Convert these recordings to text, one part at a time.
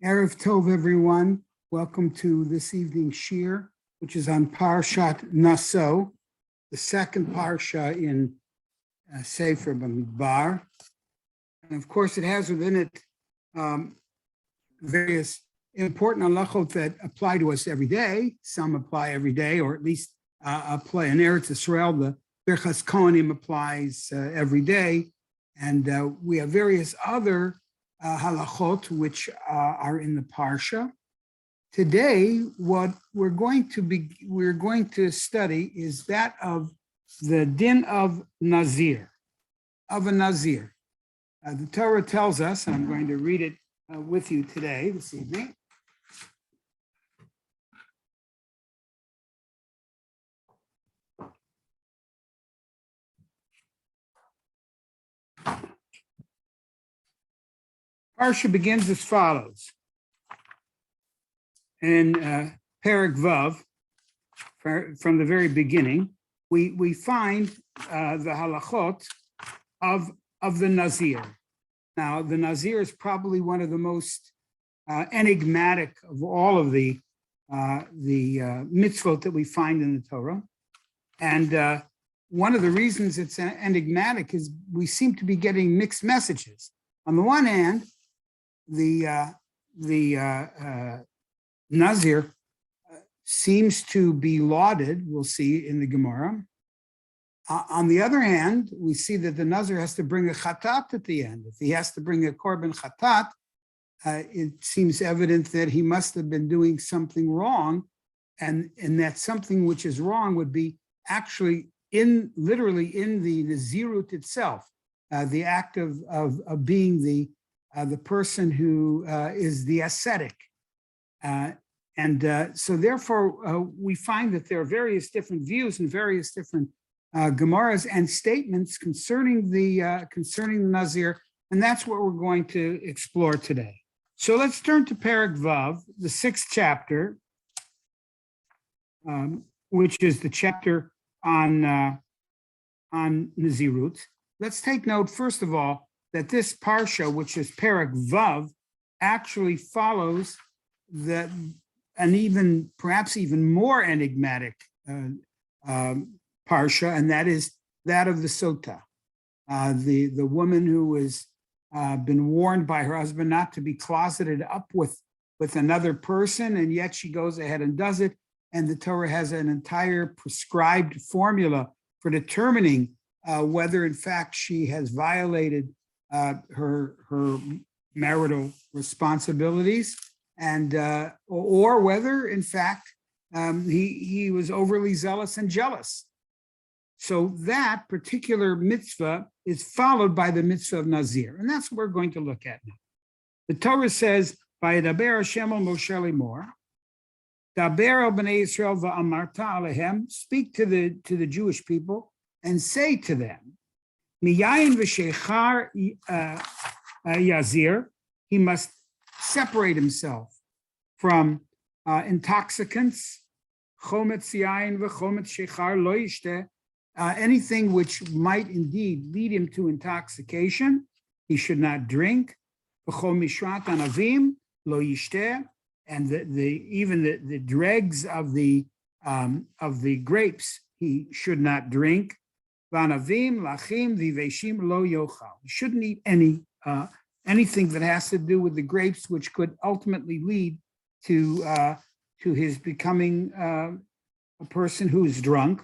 Erev Tov, everyone. Welcome to this evening's shir, which is on Parshat Naso, the second parsha in Sefer Bamidbar. And of course, it has within it various important halachot that apply to us every day. Some apply every day, or at least apply in Eretz Yisrael. The Birchas Kohanim applies every day. And we have various other halachot which are in the parsha. Today, what we're going to study is that of the din of Nazir, of a Nazir. The Torah tells us, and I'm going to read it with you today, this evening. Parsha begins as follows. In Perek Vav, from the very beginning, we find the halachot of the Nazir. Now, the Nazir is probably one of the most enigmatic of all of the mitzvot that we find in the Torah. And one of the reasons it's enigmatic is we seem to be getting mixed messages. On the one hand, the Nazir seems to be lauded, we'll see in the Gemara. On the other hand, we see that the Nazir has to bring a chatat at the end. If he has to bring a korban chatat, it seems evident that he must have been doing something wrong, and that something which is wrong would be actually literally in the Nazirut itself, the act of being the person who is the ascetic. So therefore, we find that there are various different views and various different Gemaras and statements concerning the Nazir, and that's what we're going to explore today. So let's turn to Perek Vav, the 6th chapter, which is the chapter on Nazirut. Let's take note, first of all, that this parsha, which is Perek Vav, actually follows perhaps even more enigmatic parsha, and that is that of the Sota, the woman who has been warned by her husband not to be closeted up with another person, and yet she goes ahead and does it. And the Torah has an entire prescribed formula for determining whether, in fact, she has violated her marital responsibilities, and or whether, in fact, he was overly zealous and jealous. So that particular mitzvah is followed by the mitzvah of Nazir, and that's what we're going to look at now. The Torah says, "Vayedaber Hashem el Moshe lemor, daber el bnei Yisrael va'amarta alehem." Speak to the Jewish people and say to them, "Miyayin v'sheichar yazir." He must separate himself from intoxicants, chometz yayin v'chometz sheichar lo yishteh. Anything which might indeed lead him to intoxication, he should not drink. V'chol mishrat anavim lo yishteh, and even the dregs of the grapes he should not drink. V'anavim lachim v'veishim lo yochal. He shouldn't eat anything that has to do with the grapes, which could ultimately lead to his becoming a person who is drunk.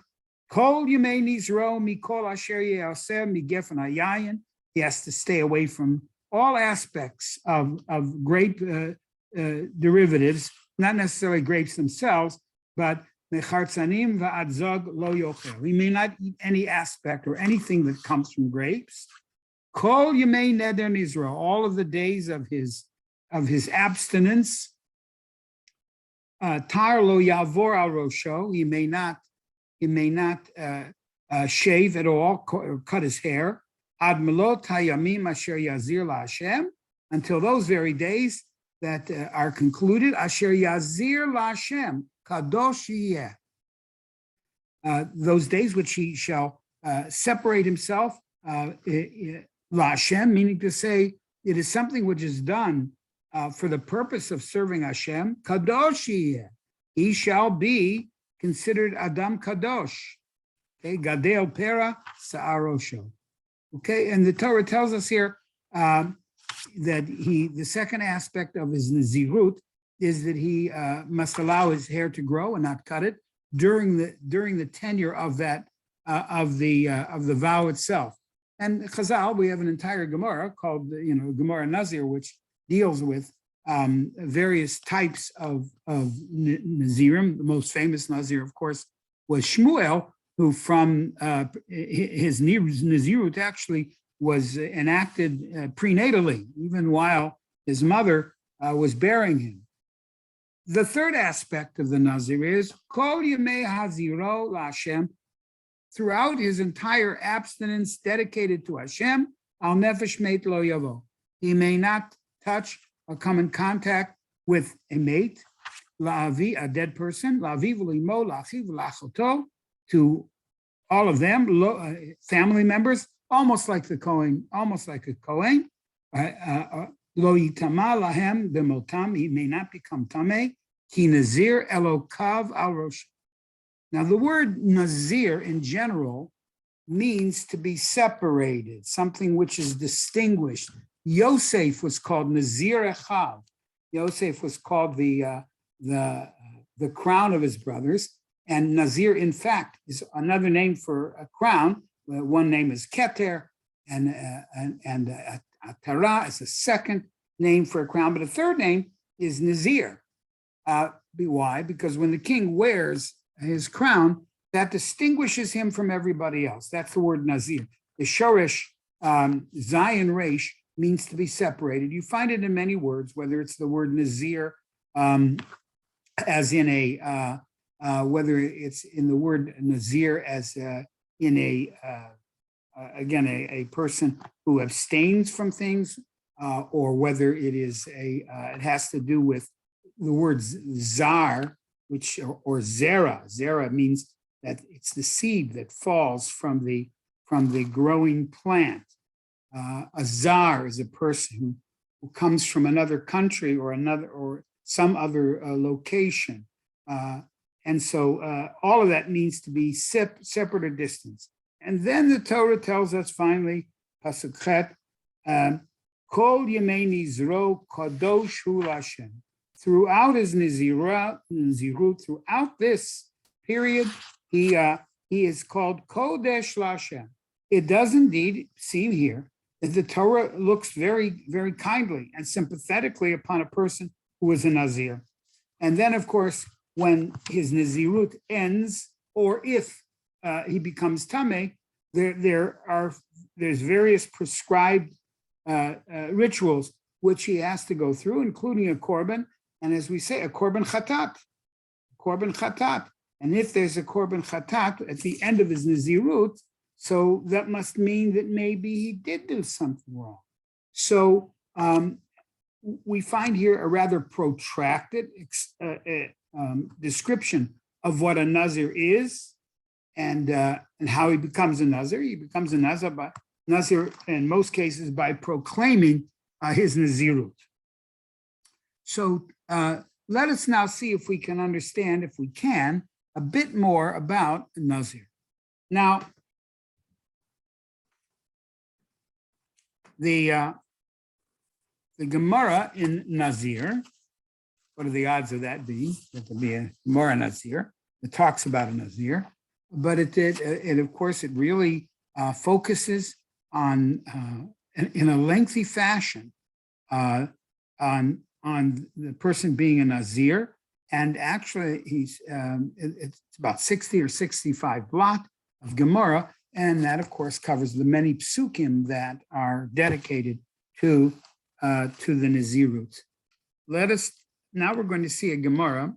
Kol yemei nizro mikol asher ye'aseh migefen hayayin. He has to stay away from all aspects of grape derivatives, not necessarily grapes themselves, but mechartzanim va'adzog lo yochel. He may not eat any aspect or anything that comes from grapes. Kol yemei neder nizro, all of the days of his abstinence. Tar lo yavor al rosho. He may not shave at all or cut his hair. Ad melot hayamim asher yazir laHashem, until those very days that are concluded. Asher yazir laHashem kadosh yeh. Those days which he shall separate himself laHashem, meaning to say it is something which is done for the purpose of serving Hashem, kadosh yeh. He shall be considered Adam Kadosh. Okay, Gadel Pera Sa'arosho. Okay, and the Torah tells us here that the second aspect of his Nazirut is that he must allow his hair to grow and not cut it during the tenure of that of the vow itself. And Chazal, we have an entire Gemara called Gemara Nazir, which deals with various types of Nazirim. The most famous Nazir, of course, was Shmuel, who from his Nazirut actually was enacted prenatally, even while his mother was bearing him. The third aspect of the Nazir is Kol Yemei Haziro LaHashem. Throughout his entire abstinence dedicated to Hashem, Al Nefesh Meit Lo Yavo. He may not touch or come in contact with a mate, La'avi, a dead person, La'avi V'limo, La'achiv La'achoto, to all of them, family members, almost like a Kohen. Lo yitama lahem b'motam, he may not become tameh, ki nazir elokav al rosh. Now the word nazir in general means to be separated, something which is distinguished. Yosef was called Nazir Echav. Yosef was called the crown of his brothers, and Nazir, in fact, is another name for a crown. One name is Keter, and Atara is a second name for a crown, but a third name is Nazir. Why? Because when the king wears his crown, that distinguishes him from everybody else. That's the word Nazir. The Shoresh Zion Reish means to be separated. You find it in many words, whether it's the word Nazir, as in whether it's in the word Nazir as in a person who abstains from things, or whether it is it has to do with the word zar, or zera. Zera means that it's the seed that falls from the growing plant. A zar is a person who comes from another country or some other location. And so all of that needs to be separate or distance. And then the Torah tells us finally, Pasuk Chet, Kol Yemei Nizro Kadosh Hu Lashem. Throughout his Nazirut, throughout this period, he is called Kodesh Lashem. It does indeed seem here that the Torah looks very, very kindly and sympathetically upon a person who is a Nazir. And then, of course, when his Nazirut ends, or if he becomes Tameh, there's various prescribed rituals which he has to go through, including a korban, and as we say, a korban chatat. And if there's a korban chatat at the end of his Nazirut, so that must mean that maybe he did do something wrong. So we find here a rather protracted description of what a Nazir is and how he becomes a Nazir. He becomes a Nazir in most cases by proclaiming his Nazirut. So let us now see if we can understand, if we can, a bit more about Nazir. Now, the Gemara in Nazir, what are the odds of that being? That there be a Gemara Nazir that talks about a Nazir, but it of course, it really focuses on, in a lengthy fashion, on the person being a Nazir, and actually it's about 60 or 65 blot of Gemara, and that of course covers the many psukim that are dedicated to the Nazirut. Now we're going to see a Gemara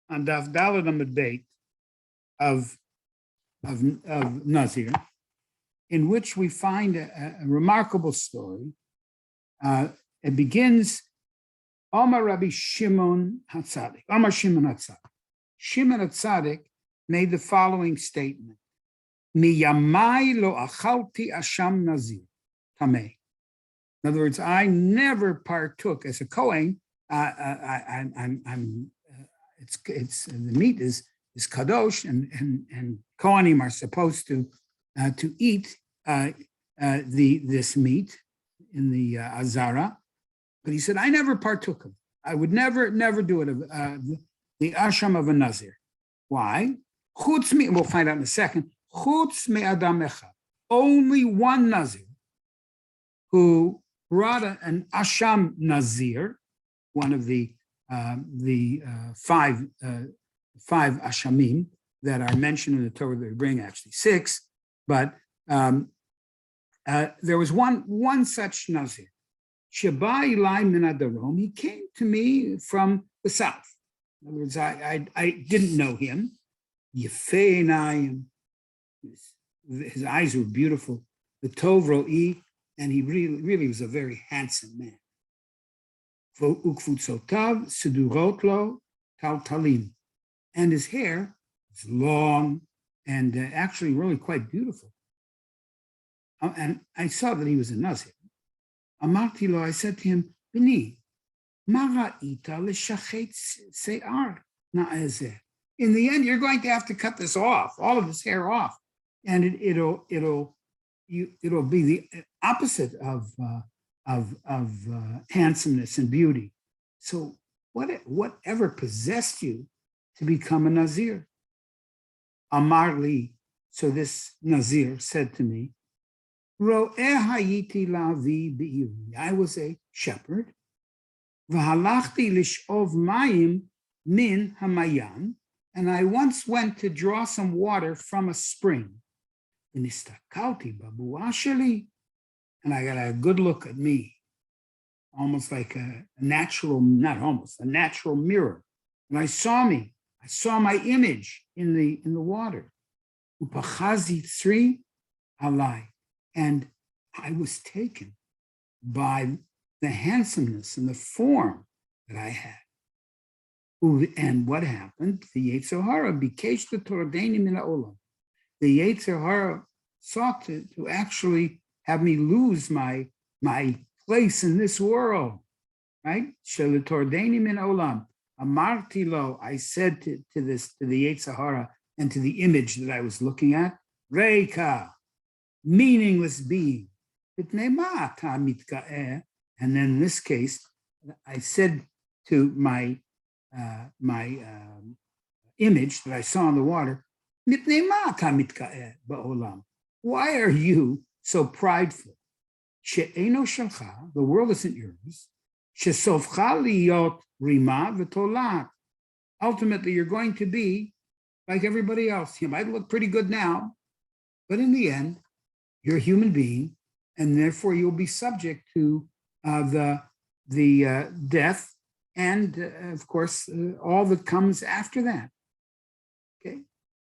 on Daf Daled Amud Beit of Nazir, in which we find a remarkable story. It begins, Omar Rabbi Shimon HaTzadik. Omar Shimon HaTzadik. Shimon HaTzadik made the following statement: Mi yamai lo achalti asham nazir tamei. In other words, I never partook as a Kohen. It's the meat is kadosh, and Kohanim are supposed to eat this meat in the azara. But he said, I never partook of it. I would never do it. The asham of a nazir. Why? We'll find out in a second. Chutz me adam echad. Only one nazir who brought an asham nazir, one of the five ashamim that are mentioned in the Torah that we bring, actually 6, but there was one such nazir. Sheba Ilai min hadarom. He came to me from the south. In other words, I didn't know him. Yefei einayim. His eyes were beautiful. The tov ro'i, and he really was a very handsome man. Ukfutzotav sedurot lo taltalim, and his hair was long and actually really quite beautiful. And I saw that he was a nazir. Amarti lo, I said to him, Bini, ma ra'ita l'shachet se'ar na'ezeh. In the end, you're going to have to cut this off, all of this hair off, and it'll be the opposite of handsomeness and beauty. So whatever possessed you to become a nazir? Amar li, so this nazir said to me, I was a shepherd. V'halachti lish'ov mayim min hamayan, and I once went to draw some water from a spring. V'nistakalti babuah sheli, and I got a good look at me, almost like a natural mirror. And I saw my image in the water. Upachazi 3 alai. And I was taken by the handsomeness and the form that I had. And what happened? The Yetzer Hara bikesh l'tordeini min ha'olam. The Yetzer Hara sought to actually have me lose my place in this world, right? She'letordeni min ha'olam. Amarti lo, I said to the Yetzer Hara and to the image that I was looking at, Reika, meaningless being. And then in this case, I said to my image that I saw in the water, why are you so prideful? The world isn't yours. Ultimately, you're going to be like everybody else. You might look pretty good now, but in the end, you're a human being, and therefore you'll be subject to the death and, of course, all that comes after that. Okay,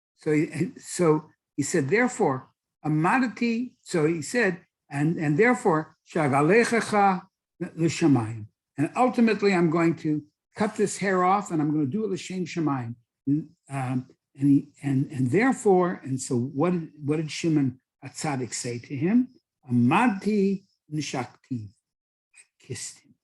so he said, therefore, amadati. So he said, and therefore, shagalechecha l'shamayim. And ultimately, I'm going to cut this hair off, and I'm going to do it l'shem shamayim. And therefore, and so what did Shimon HaTzadik say to him? Amadti nishakti. I kissed him.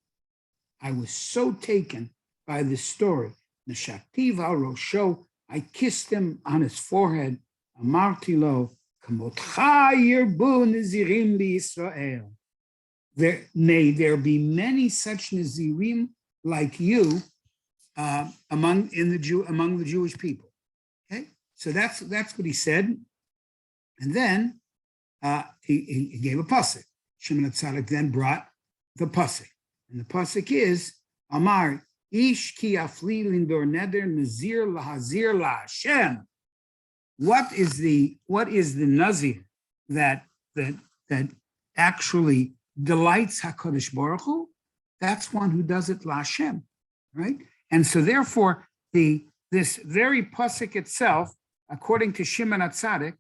I was so taken by this story. Nishakti al rosho. I kissed him on his forehead. Amarti lo, kamotcha yirbu nazirim b'Yisrael. May there be many such nazirim like you among the Jewish people. Okay, so that's what he said, and then he gave a pasuk. Shimon HaTzadik then brought the pasuk, and the pasuk is Amar Ish ki afli lindor neder nazir lahazir laHashem. What is the nazir that actually delights HaKadosh Baruch Hu? That's one who does it laHashem, right? And so therefore, this very pasuk itself, according to Shimon HaTzadik,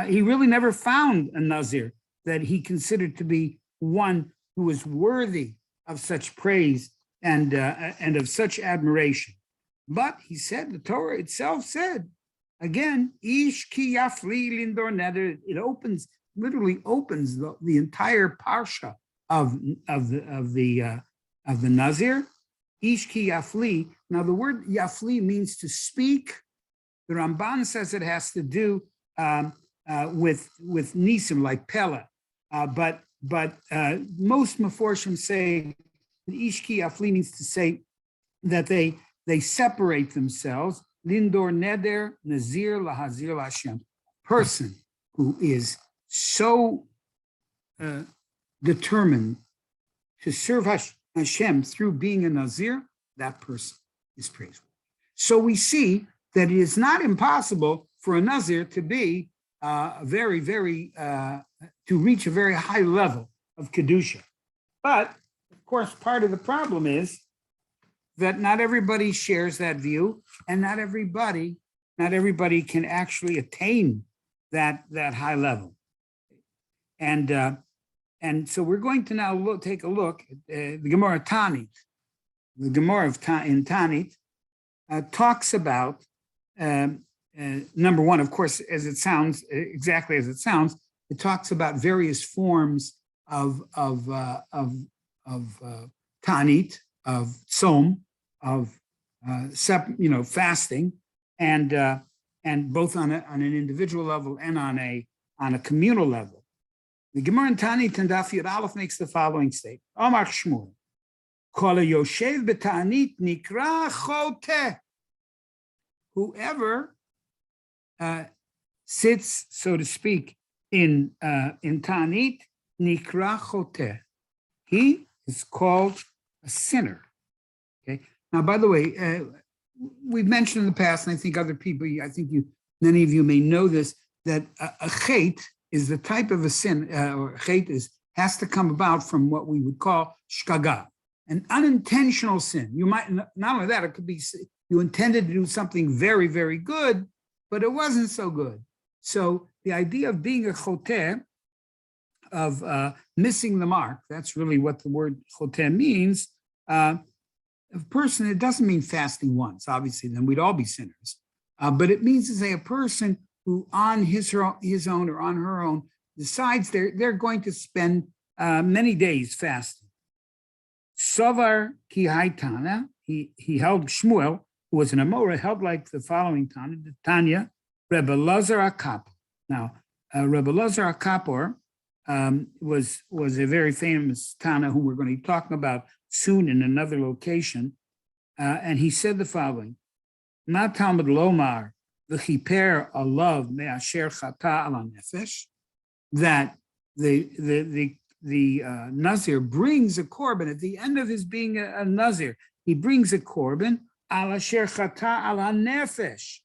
he really never found a nazir that he considered to be one who was worthy of such praise and of such admiration. But he said, the Torah itself said, again, Ish ki yafli lindor neder. It literally opens the entire parsha of the Nazir. Ishki Yafli. Now the word Yafli means to speak. The Ramban says it has to do with Nisim, like Pella. But most Meforshim say that Ishki Yafli means to say that they separate themselves. Lindor Neder Nazir Lahazir Lashem. Person who is so determined to serve Hashem through being a Nazir, that person is praiseworthy. So we see that it is not impossible for a Nazir to be to reach a very high level of Kedusha. But, of course, part of the problem is that not everybody shares that view, and not everybody can actually attain that high level. And so we're going to now take a look at the Gemara Tanit. The Gemara in Tanit talks about, number one, of course, as it sounds, exactly as it sounds, it talks about various forms of Tanit, of Tzom, of fasting, and both on an individual level and on a communal level. The Gemara in Tanit and Daf Yud Aleph makes the following statement: Amar Shmuel, Kol Yoshev b'Tanit nikra choteh. Whoever sits, so to speak, in Tanit nikra choteh, he is called a sinner. Okay. Now, by the way, we've mentioned in the past, and I think many of you may know this, that a chet is the type of a sin, or chet has to come about from what we would call shkaga, an unintentional sin. You might, not only that, it could be you intended to do something very, very good, but it wasn't so good. So the idea of being a choteh, of missing the mark, that's really what the word choteh means. A person, it doesn't mean fasting once, obviously, then we'd all be sinners. But it means to say a person who on his own or on her own decides they're going to spend many days fasting. Sovar ki haitana, he held, Shmuel, who was an Amora, held like the following Tanya, Rebbe Lazar Akap. Now, Rebbe Lazar Akapor was a very famous Tana whom we're going to be talking about soon in another location. And he said the following: Ma Talmud Lomar v'chiper alav me'asher chata ala nefesh, that the Nazir brings a korban at the end of his being a Nazir. He brings a korban ala asher chata ala nefesh.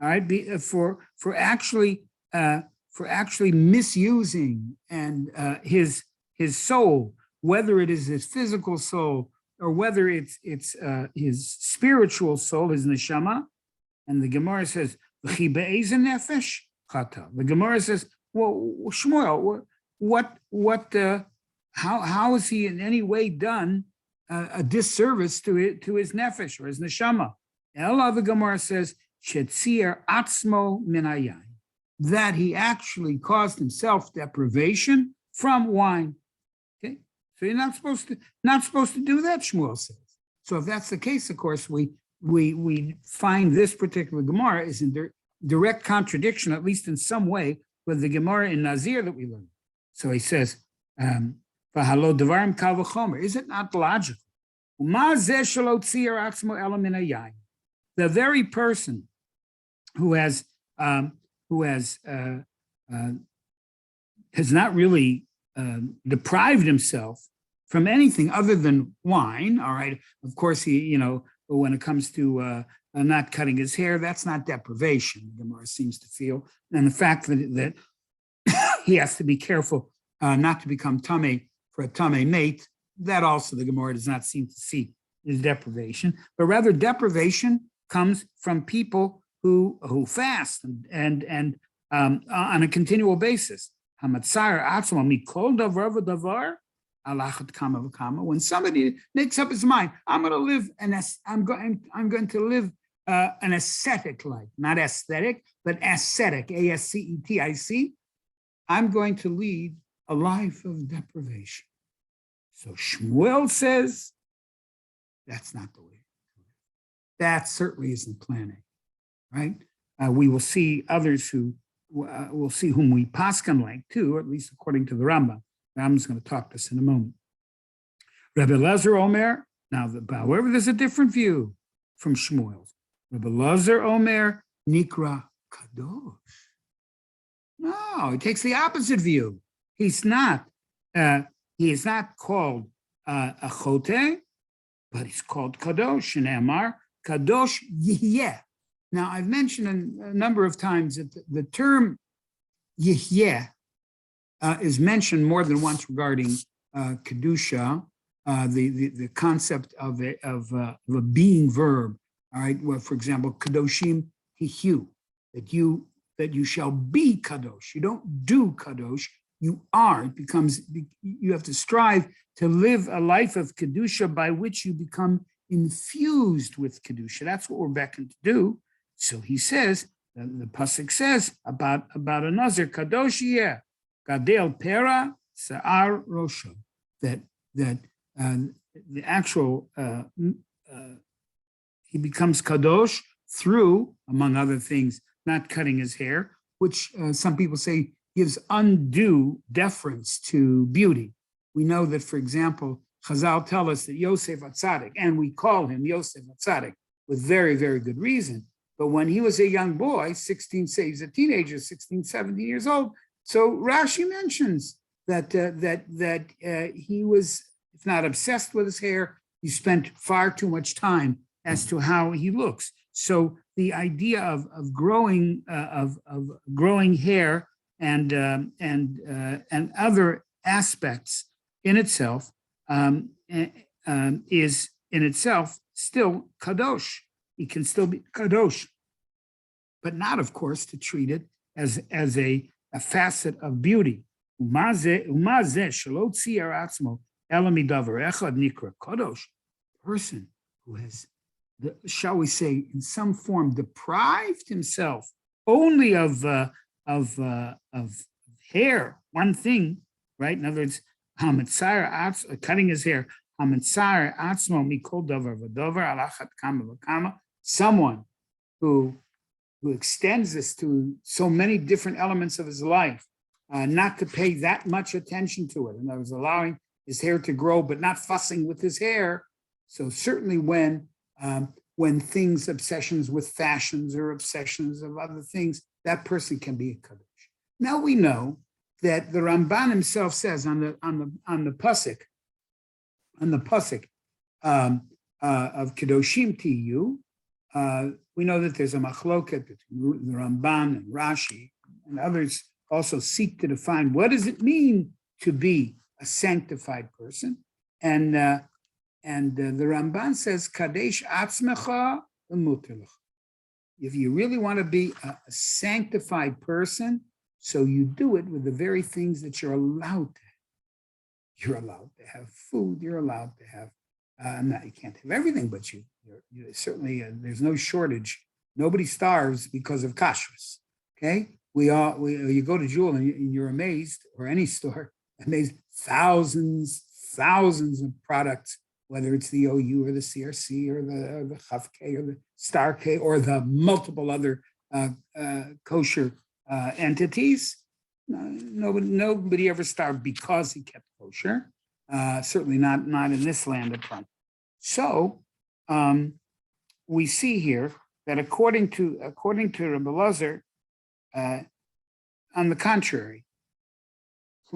All right, for actually misusing and his soul, whether it is his physical soul or whether it's his spiritual soul, his neshama. And the Gemara says, nefesh chata. The Gemara says, well, Shmuel, how has he in any way done a disservice to his nefesh or his neshama? Ella, the Gemara says, shetzir atzmo min hayayin, that he actually caused himself deprivation from wine. Okay, so you're not supposed to do that, Shmuel says. So if that's the case, of course, we find this particular Gemara is in direct contradiction, at least in some way, with the Gemara in Nazir that we learned. So he says, "V'halo devarim kal v'chomer." Is it not logical? Ma zeh shelo tzir atzmo ela min hayayin. The very person who has not really deprived himself from anything other than wine. All right, of course, when it comes to not cutting his hair, that's not deprivation, the Gemara seems to feel. And the fact that he has to be careful not to become tameh for a tameh mate, that also the Gemara does not seem to see is deprivation, but rather deprivation comes from people who fast and on a continual basis. When somebody makes up his mind, I'm going to live I'm going to live an ascetic life, not aesthetic, but ascetic, ASCETIC. I'm going to lead a life of deprivation. So Shmuel says, that's not the way. That certainly isn't plan A, right? We will see others who, we'll see whom we paskin like too, or at least according to the Rambam. Rambam's going to talk to us in a moment. Rebbe Lezer Omer, now, however, there's a different view from Shmuel's. Rebbe Lezer Omer, Nikra Kadosh. No, he takes the opposite view. He's not, he is not called a chote, but he's called Kadosh, and Amar, Kadosh Yihyeh. Now, I've mentioned a number of times that the term Yihyeh is mentioned more than once regarding Kedusha, the concept of a being verb. All right, well, for example, Kadoshim Hihyu, that you shall be Kadosh. You don't do Kadosh, you are. It becomes, you have to strive to live a life of Kedusha by which you become infused with Kedusha. That's what we're beckoned to do. So he says, the pasuk says about a Nazir, Kadosh Yeh, Gadel Pera Sa'ar Rosho, that the actual, he becomes Kadosh through, among other things, not cutting his hair, which some people say gives undue deference to beauty. We know that, for example, Chazal tell us that Yosef Atzadik, and we call him Yosef Atzadik with very, very good reason. But when he was a young boy, 16, say he's a teenager, 16, 17 years old, so Rashi mentions that he was, if not obsessed with his hair, he spent far too much time as to how he looks. So the idea of growing hair and other aspects in itself is in itself still kadosh. He can still be kadosh, but not, of course, to treat it as a facet of beauty. Person who has, shall we say, in some form, deprived himself only of hair, one thing, right? In other words, cutting his hair. Someone who extends this to so many different elements of his life, not to pay that much attention to it. And I was allowing his hair to grow, but not fussing with his hair. So certainly when things, obsessions with fashions or obsessions of other things, that person can be a kadosh. Now we know that the Ramban himself says on the pasuk of Kedoshim Tiyu, we know that there's a machloket between the Ramban and Rashi, and others also seek to define what does it mean to be a sanctified person. And the Ramban says, Kadesh atzmecha v'muter lecha. If you really want to be a sanctified person, so you do it with the very things that you're allowed to have. You're allowed to have food. You're allowed to have, you can't have everything, but you certainly, there's no shortage. Nobody starves because of kashrus, okay? You go to Jewel and you're amazed, or any store, amazed, thousands of products, whether it's the OU or the CRC or the Chaf K or the Star K or the multiple other kosher entities. Nobody ever starved because he kept kosher. Certainly not in this land of plenty. So we see here that according to Rebbe Lezer, on the contrary,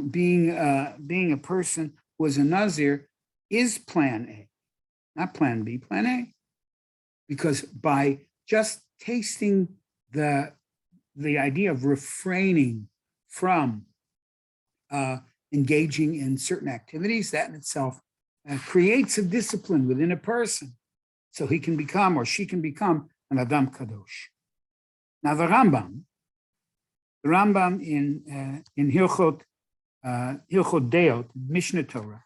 being a person who was a Nazir is plan A, not plan B, plan A. Because by just tasting the idea of refraining from engaging in certain activities, that in itself creates a discipline within a person, so he can become or she can become an Adam Kadosh. Now the Rambam in Hilchot Deot, Mishnah Torah,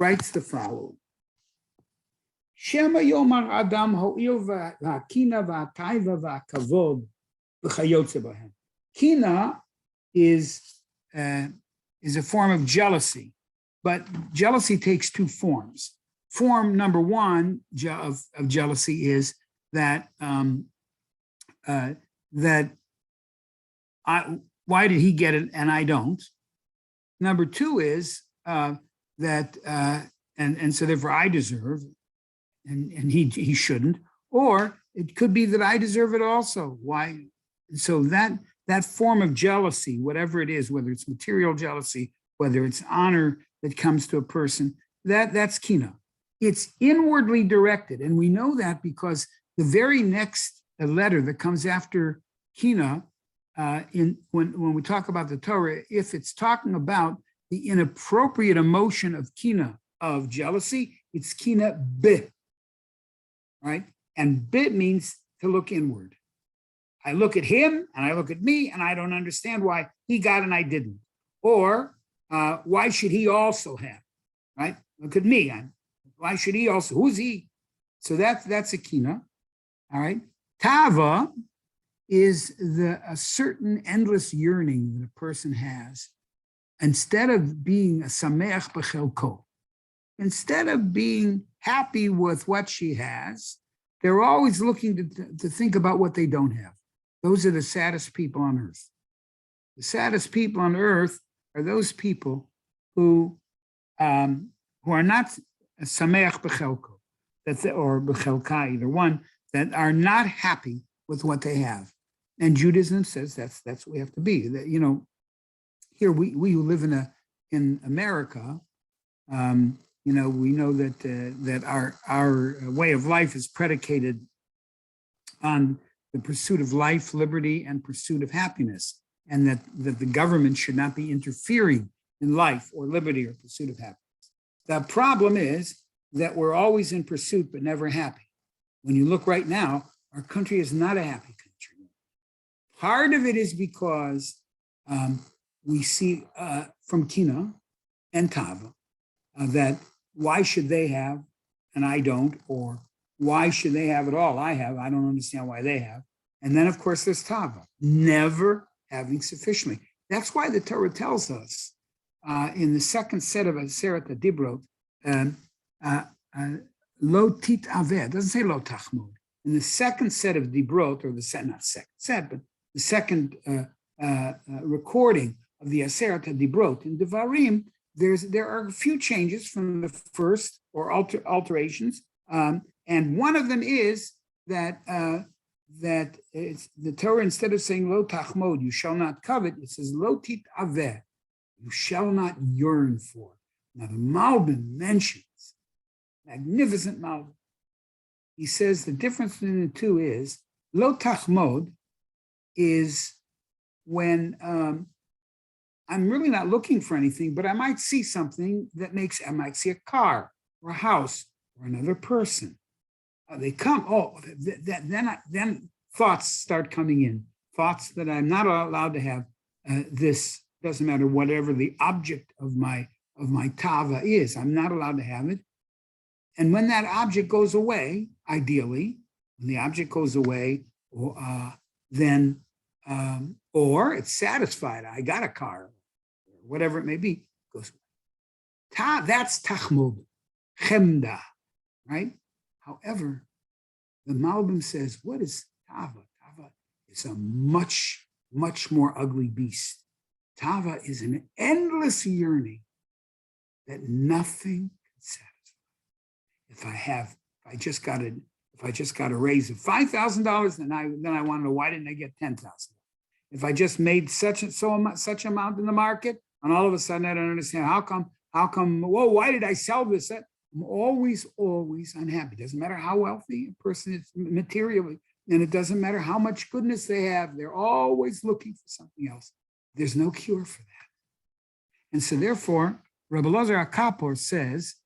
writes the following: Shema Yomar Adam Ho'il v'Kina v'Taiva v'Kavod v'Chayotze b'hem. Kina is a form of jealousy, but jealousy takes two forms. Form number one of jealousy is that why did he get it and I don't? Number two is and so therefore I deserve, and he shouldn't. Or it could be that I deserve it also. Why? So that form of jealousy, whatever it is, whether it's material jealousy, whether it's honor that comes to a person, that's kina. It's inwardly directed, and we know that because the very next letter that comes after kina, when we talk about the Torah, if it's talking about the inappropriate emotion of kina, of jealousy, it's kina bit, right? And bit means to look inward. I look at him and I look at me and I don't understand why he got and I didn't. Or why should he also have, right? Look at me. Why should he also? Who's he? So that's a kina, all right? Tava is a certain endless yearning that a person has. Instead of being a sameach b'chelko, instead of being happy with what she has, they're always looking to think about what they don't have. Those are the saddest people on earth. The saddest people on earth are those people who are not sameach b'chelko, or b'chelka, either one, that are not happy with what they have. And Judaism says that's what we have to be. That, you know, here we who live in America, you know, we know that our way of life is predicated on the pursuit of life, liberty, and pursuit of happiness, and that the government should not be interfering in life or liberty or pursuit of happiness. The problem is that we're always in pursuit but never happy. When you look right now, our country is not a happy country. Part of it is because we see from Kina and Tava that why should they have and I don't, or why should they have it all? I have, I don't understand why they have. And then, of course, there's Tava, never having sufficiently. That's why the Torah tells us in the second set of Aseret HaDibrot, lo tit aveh, it doesn't say lo tachmod. In the second set of Dibrot, or not second set, but the second recording of the Aseret HaDibrot in Devarim, there are a few changes from the first, or alterations, and one of them is that it's, the Torah, instead of saying lo tachmod, you shall not covet, it says lo tit aveh, you shall not yearn for. Now the Malbim mentions, magnificent Malbim, he says the difference between the two is lo tachmod is when I'm really not looking for anything, but I might see something that I might see a car or a house or another person. They come, then thoughts start coming in, thoughts that I'm not allowed to have. This doesn't matter, whatever the object of my tava is, I'm not allowed to have it. And when that object goes away, ideally, when the object goes away, then or it's satisfied, I got a car, whatever it may be, goes away. That's tachmod, chemda, right? However, the Malbim says, what is Tava? Tava is a much, much more ugly beast. Tava is an endless yearning that nothing can satisfy. If I just got a raise of $5,000, then I want to know, why didn't I get $10,000? If I just made such amount in the market, and all of a sudden I don't understand how come, whoa, why did I sell this? I'm always unhappy. It doesn't matter how wealthy a person is materially, and it doesn't matter how much goodness they have. They're always looking for something else. There's no cure for that. And so therefore, Rabbi Elazar HaKapor says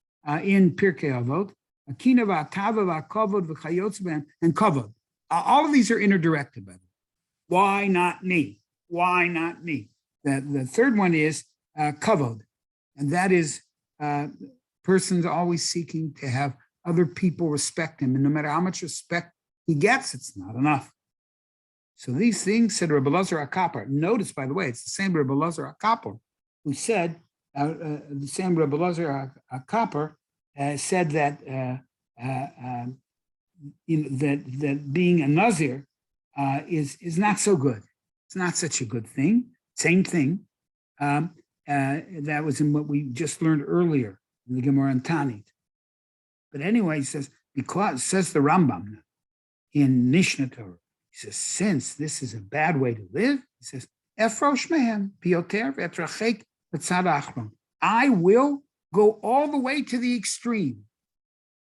in Pirkei Avot, Akina v'atava v'kavod v'chayotz ben, and kavod. All of these are interdirected, by the way. Why not me? Why not me? The third one is kavod, and that is person's always seeking to have other people respect him, and no matter how much respect he gets, it's not enough. So these things, said Rabbi Elazar HaKapor. Notice, by the way, it's the same Rabbi Elazar HaKapor who said The same Rebbe Lazar Copper said that that being a Nazir is not so good. It's not such a good thing. Same thing. That was in what we just learned earlier in the Gemara and Tanit. But anyway, he says, because, says the Rambam in Mishnah Torah, he says, since this is a bad way to live, he says, Efrosh mehem, piyoter v'etrachek v'tzad achron. I will go all the way to the extreme.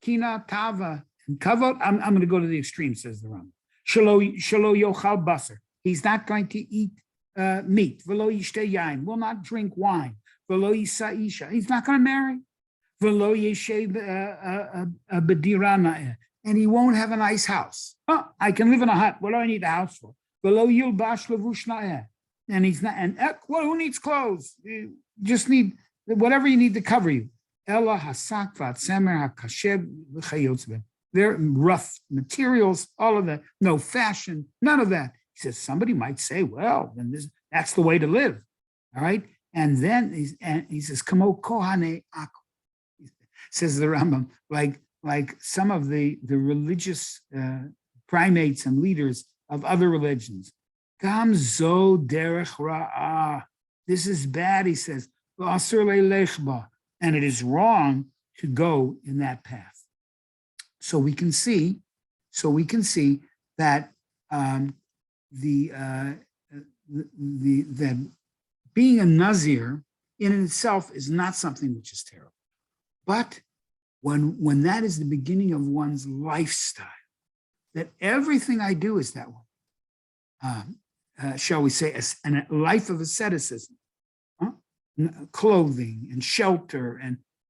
Kina, tava, and kavod. I'm going to go to the extreme, says the Rambam. Shelo yochal basar. He's not going to eat meat. V'lo yishteh yain. Will not drink wine. V'lo yisa isha. He's not going to marry. V'lo yeshev b'dira na'eh. And he won't have a nice house. Oh, I can live in a hut. What do I need a house for? V'lo yilbash levush na'eh. And he's not. And well, who needs clothes? You just need whatever you need to cover you. Ella hasak v'atzemer hakashed v'chayotz. They're rough materials, all of that. No fashion, none of that. He says, somebody might say, well, then that's the way to live. All right. And then he says, Kamo kohane aku. Says the Rambam, like some of the religious primates and leaders of other religions. Gam zo derech ra'ah. This is bad, he says. And it is wrong to go in that path. So we can see that that being a Nazir in itself is not something which is terrible. But when that is the beginning of one's lifestyle, that everything I do is that one, shall we say, a life of asceticism, clothing and shelter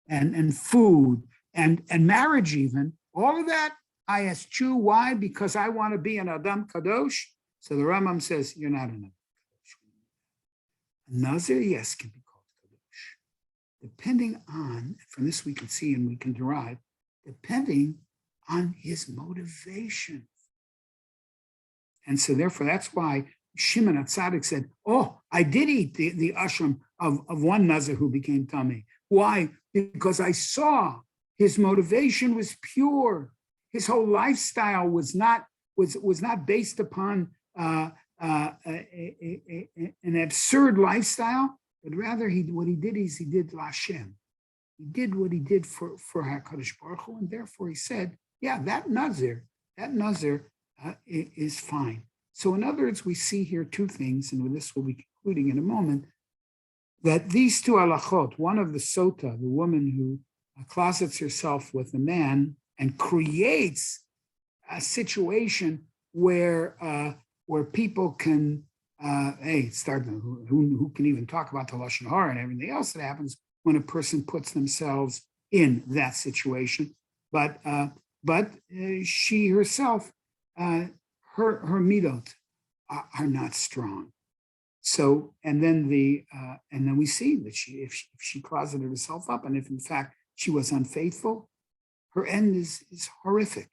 and food and marriage even, all of that, I eschew. Why? Because I want to be an Adam Kadosh. So the Rambam says, you're not an Adam Kadosh. A Nazir, yes, can be called Kadosh. Depending on, from this we can see and we can derive, depending on his motivation. And so therefore, that's why Shimon HaTzadik said, oh, I did eat the ashram of one Nazir who became Tamei. Why? Because I saw his motivation was pure. His whole lifestyle was not based upon an absurd lifestyle, but rather what he did L'Hashem. He did what he did for HaKadosh Baruch Hu, and therefore he said, yeah, that Nazir is fine. So in other words, we see here two things, and with this we'll be concluding in a moment, that these two halachot, one of the sota, the woman who closets herself with a man and creates a situation where people can, who can even talk about the Lashon Hara and everything else that happens when a person puts themselves in that situation. But she herself, her midot are not strong. So, and then we see that if she closeted herself up, and if in fact she was unfaithful, her end is horrific.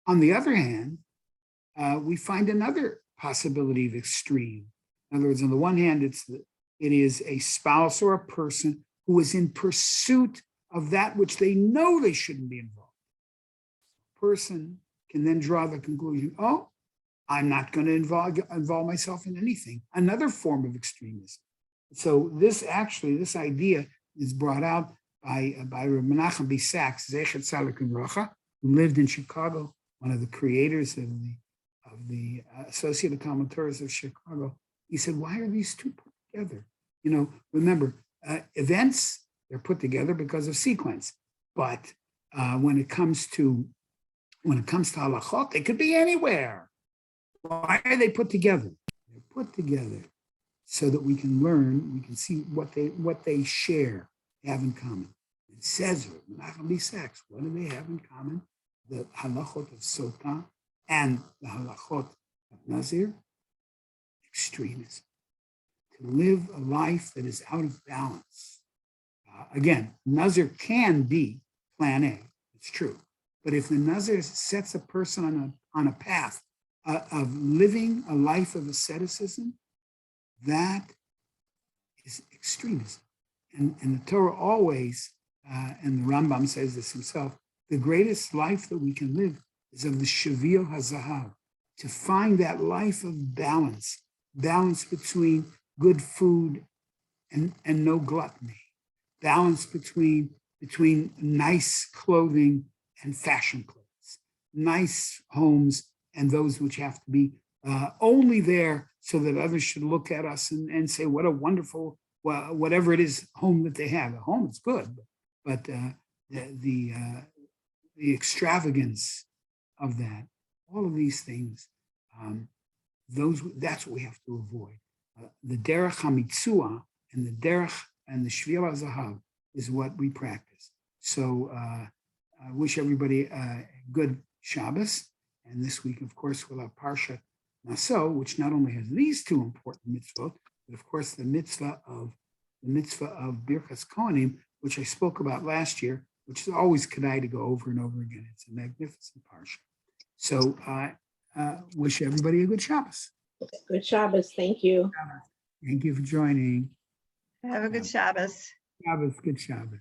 On the other hand, we find another possibility of extreme. In other words, on the one hand, it is a spouse or a person who is in pursuit of that which they know they shouldn't be involved. A person can then draw the conclusion, oh, I'm not going to involve myself in anything. Another form of extremism. So this idea is brought out by Reb Menachem B. Sachs, Zechet Tzaddik Livracha, who lived in Chicago, one of the creators of the Associated Commentators of Chicago. He said, why are these two put together? Remember, events, they're put together because of sequence. But when it comes to halachot, they could be anywhere. Why are they put together? They're put together so that we can learn, we can see what they share, have in common. It says, Menachem B. Sachs, what do they have in common? The halachot of Sota and the halachot of Nazir, extremism. To live a life that is out of balance. Again, Nazir can be plan A, it's true. But if the Nazir sets a person on a path of living a life of asceticism, that is extremism. And the Torah always, and the Rambam says this himself, the greatest life that we can live is of the Shavir HaZahav, to find that life of balance between good food and no gluttony, balance between nice clothing and fashion clothes, nice homes and those which have to be only there so that others should look at us and say, what a wonderful, whatever it is, home that they have. A home is good, but the extravagance of that, all of these things, that's what we have to avoid. The derech hamitzua and the derech and the shvir hazahav is what we practice. So I wish everybody a good Shabbos. And this week, of course, we'll have Parsha Naso, which not only has these two important mitzvot, but of course the mitzvah of Birchas Kohanim, which I spoke about last year, which is always kedai to go over and over again. It's a magnificent Parsha. So I wish everybody a good Shabbos. Good Shabbos. Thank you. Thank you for joining. Have a good Shabbos. Good Shabbos.